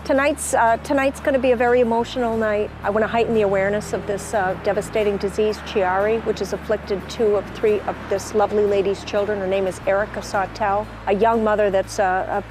Tonight's going to be a very emotional night. I want to heighten the awareness of this devastating disease, Chiari, which has afflicted 2 of 3 of this lovely lady's children. Her name is Erica Sawtelle, a young mother that's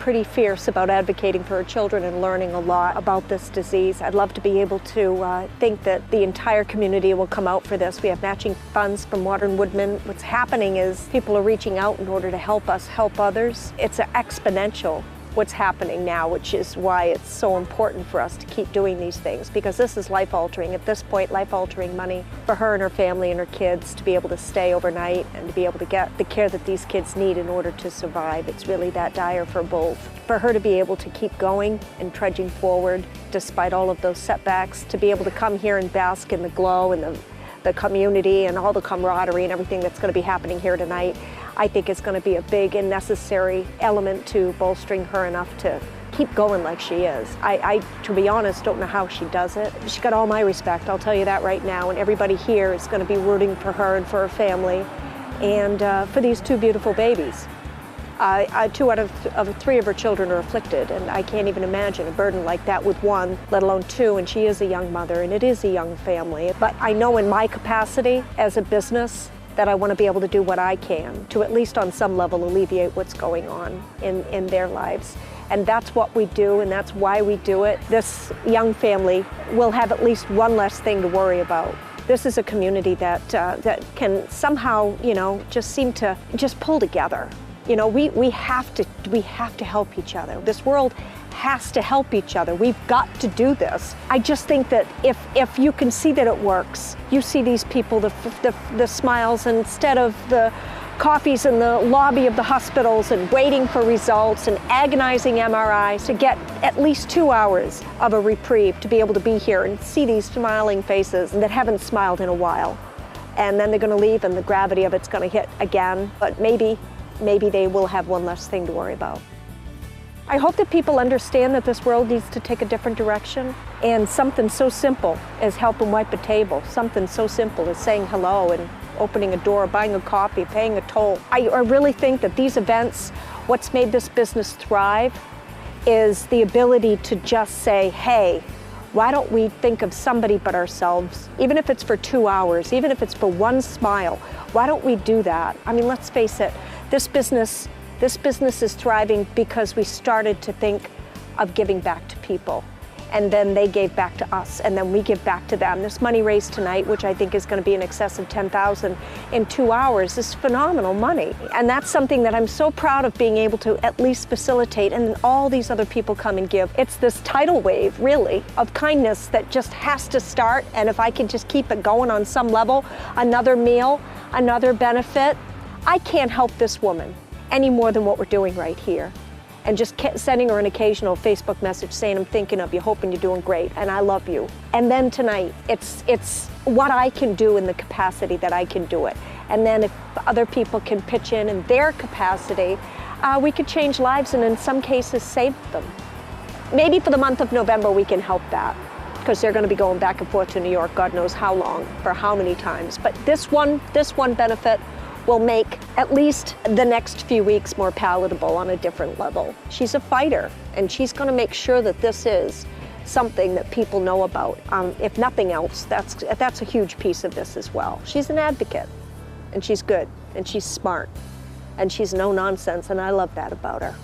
pretty fierce about advocating for her children and learning a lot about this disease. I'd love to be able to think that the entire community will come out for this. We have matching funds from Water and Woodman. What's happening is people are reaching out in order to help us help others. It's exponential what's happening now, which is why it's so important for us to keep doing these things, because this is life-altering. At this point, life-altering money for her and her family and her kids to be able to stay overnight and to be able to get the care that these kids need in order to survive. It's really that dire for both. For her to be able to keep going and trudging forward despite all of those setbacks, to be able to come here and bask in the glow and the community and all the camaraderie and everything that's going to be happening here tonight, I think is going to be a big and necessary element to bolstering her enough to keep going like she is. I, to be honest, don't know how she does it. She's got all my respect, I'll tell you that right now, and everybody here is going to be rooting for her and for her family and for these 2 beautiful babies. 2 out of 3 of her children are afflicted, and I can't even imagine a burden like that with 1, let alone 2, and she is a young mother, and it is a young family. But I know in my capacity as a business that I want to be able to do what I can to at least on some level alleviate what's going on in their lives. And that's what we do, and that's why we do it. This young family will have at least one less thing to worry about. This is a community that can somehow, just seem to just pull together. We have to help each other. This world has to help each other. We've got to do this. I just think that if you can see that it works, you see these people, the smiles, instead of the coffees in the lobby of the hospitals and waiting for results and agonizing MRIs, to get at least 2 hours of a reprieve, to be able to be here and see these smiling faces that haven't smiled in a while. And then they're going to leave and the gravity of it's going to hit again, but maybe they will have one less thing to worry about. I hope that people understand that this world needs to take a different direction, and something so simple as helping wipe a table, something so simple as saying hello and opening a door, buying a coffee, paying a toll. I really think that these events, what's made this business thrive is the ability to just say, hey, why don't we think of somebody but ourselves? Even if it's for 2 hours, even if it's for 1 smile, why don't we do that? I mean, let's face it, this business is thriving because we started to think of giving back to people. And then they gave back to us, and then we give back to them. This money raised tonight, which I think is going to be in excess of $10,000 in 2 hours, is phenomenal money. And that's something that I'm so proud of being able to at least facilitate, and all these other people come and give. It's this tidal wave, really, of kindness that just has to start, and if I can just keep it going on some level, another meal, another benefit, I can't help this woman any more than what we're doing right here. And just sending her an occasional Facebook message saying, I'm thinking of you, hoping you're doing great, and I love you. And then tonight, it's what I can do in the capacity that I can do it. And then if other people can pitch in their capacity, we could change lives and in some cases save them. Maybe for the month of November we can help that, because they're going to be going back and forth to New York, God knows how long, for how many times. But this one benefit will make at least the next few weeks more palatable on a different level. She's a fighter, and she's going to make sure that this is something that people know about. If nothing else, that's a huge piece of this as well. She's an advocate, and she's good, and she's smart, and she's no nonsense, and I love that about her.